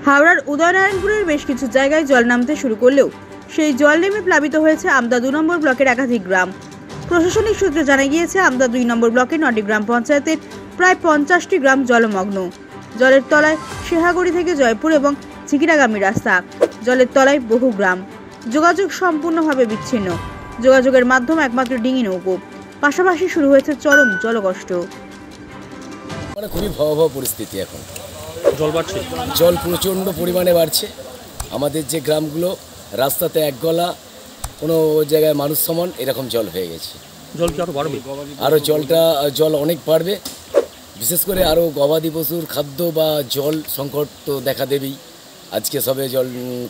হাওড়ার উদয়নারায়ণপুরের বেশ কিছু জায়গায় জল নামতে শুরু করলেও সেই জল নেমে প্লাবিত হয়েছে আমদা 2 নম্বর ব্লকের একাধিক গ্রাম। প্রশাসনিক সূত্রে জানা গিয়েছে, আমদা 2 নম্বর ব্লকের 9টি গ্রাম পঞ্চায়েতের প্রায় 50টি গ্রাম জলমগ্ন। জলের তলায় শেহাগড়ি থেকে জয়পুর এবং ঝিকিরাগামী রাস্তা, জলের তলায় বহু গ্রাম। যোগাযোগ সম্পূর্ণভাবে বিচ্ছিন্ন। যোগাযোগের মাধ্যম একমাত্র ডিঙি নৌকো। পাশাপাশি শুরু হয়েছে চরম জলকষ্ট। খুবই ভয়াবহ পরিস্থিতি। এখন জল বাড়ছে, জল প্রচণ্ড পরিমাণে বাড়ছে। আমাদের যে গ্রামগুলো রাস্তাতে এক গলা, কোনো জায়গায় মানুষ সমান এরকম জল হয়ে গেছে। জল কি আরো বাড়বে? আরও জল অনেক বাড়বে। বিশেষ করে আরও গবাদি পশুর খাদ্য বা জল সংকট তো দেখা দেবেই। আজকে সবে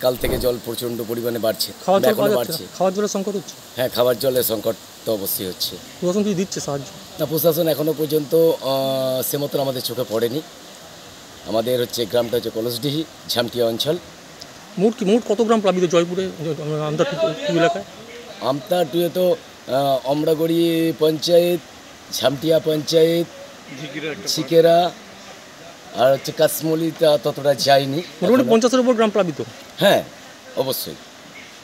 কাল থেকে জল প্রচণ্ড পরিমাণে বাড়ছে, এখনো বাড়ছে। খাওয়ার জলের সংকট হচ্ছে? হ্যাঁ, খাবার জলের সংকট তো অবশ্যই হচ্ছে। প্রশাসন কি দিচ্ছে সাহায্য? না, প্রশাসন এখনও পর্যন্ত সে মতন আমাদের চোখে পড়েনি। আমাদের গ্রামটা হচ্ছে কলসডিহি, ঝামটিয়া অঞ্চল। মোট কত গ্রাম প্লাবিত জয়পুরে আমদা টু এলাকায়? আমতা টুয়ে তো অমরাগড়ি পঞ্চায়েত, ঝামটিয়া পঞ্চায়েত, ছিকেরা আর কাশমলিটা ততটা যায়নি। মোটামুটি 50-এর উপর গ্রাম প্লাবিত। হ্যাঁ, অবশ্যই।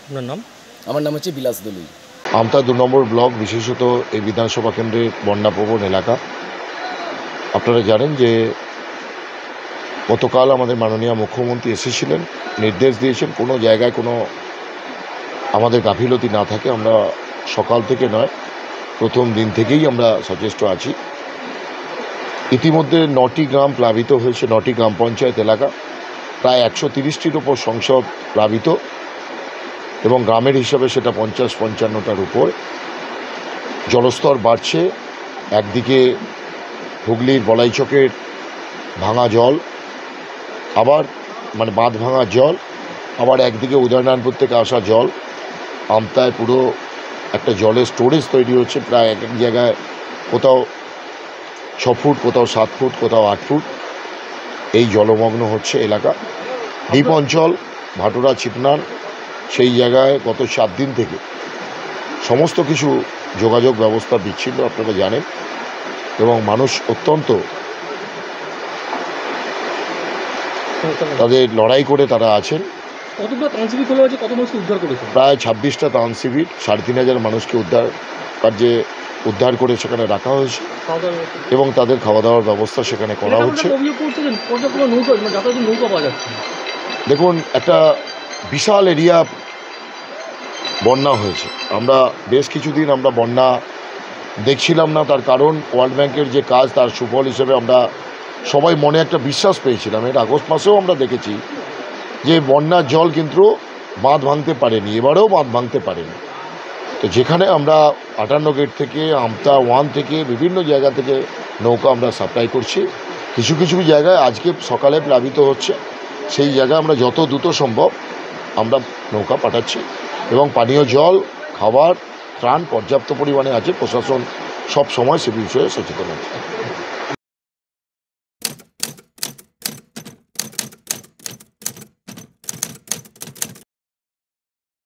আপনার নাম? আমার নাম হচ্ছে বিলাস দলুই। আমতা 2 নম্বর ব্লক, বিশেষত এই বিধানসভা কেন্দ্রের বন্যাপ্রবণ এলাকা। আপনারা জানেন যে গতকাল আমাদের মাননীয় মুখ্যমন্ত্রী এসেছিলেন, নির্দেশ দিয়েছেন কোনো জায়গায় কোনো আমাদের গাফিলতি না থাকে। আমরা সকাল থেকে নয়, প্রথম দিন থেকেই আমরা সচেষ্ট আছি। ইতিমধ্যে 9টি গ্রাম প্লাবিত হয়েছে, 9টি গ্রাম পঞ্চায়েত এলাকা, প্রায় 130টির ওপর সংসদ প্লাবিত এবং গ্রামের হিসাবে সেটা 50-55টার উপর। জলস্তর বাড়ছে। একদিকে হুগলির বলাইচকের ভাঙা জল, আবার বাঁধ ভাঙা জল, আবার একদিকে উদয়নারায়ণপুর থেকে আসা জল। আমতায় পুরো একটা জলের স্টোরেজ তৈরি হচ্ছে, প্রায় এক এক জায়গায় কোথাও 6 ফুট, কোথাও 7 ফুট, কোথাও 8 ফুট এই জলমগ্ন হচ্ছে এলাকা। দ্বীপ অঞ্চল, ভাটুরা, ছিপনান, সেই জায়গায় গত 7 দিন থেকে সমস্ত কিছু যোগাযোগ ব্যবস্থা বিচ্ছিন্ন, আপনারা জানেন, এবং মানুষ অত্যন্ত তাদের লড়াই করে তারা আছেন। প্রায় 26টা ত্রাণ শিবির, 3,500 মানুষকে উদ্ধার করে সেখানে রাখা হয়েছে এবং তাদের খাওয়া দাওয়ার ব্যবস্থা সেখানে করা হচ্ছে। দেখুন, একটা বিশাল এরিয়া বন্যা হয়েছে। আমরা বেশ কিছুদিন আমরা বন্যা দেখছিলাম না, তার কারণ ওয়ার্ল্ড ব্যাংকের যে কাজ তার সুফল হিসেবে আমরা সবাই মনে একটা বিশ্বাস পেয়েছিলাম। এটা আগস্ট মাসেও আমরা দেখেছি যে বন্যার জল কিন্তু বাঁধ ভাঙতে পারেনি, এবারেও বাঁধ ভাঙতে পারেনি। তো যেখানে আমরা 58 গেট থেকে, আমতা 1 থেকে, বিভিন্ন জায়গা থেকে নৌকা আমরা সাপ্লাই করছি। কিছু কিছু জায়গায় আজকে সকালে প্লাবিত হচ্ছে, সেই জায়গায় আমরা যত দ্রুত সম্ভব আমরা নৌকা পাঠাচ্ছি এবং পানীয় জল, খাবার, ত্রাণ পর্যাপ্ত পরিমাণে আছে। প্রশাসন সব সময় সে বিষয়ে সচেতন আছে।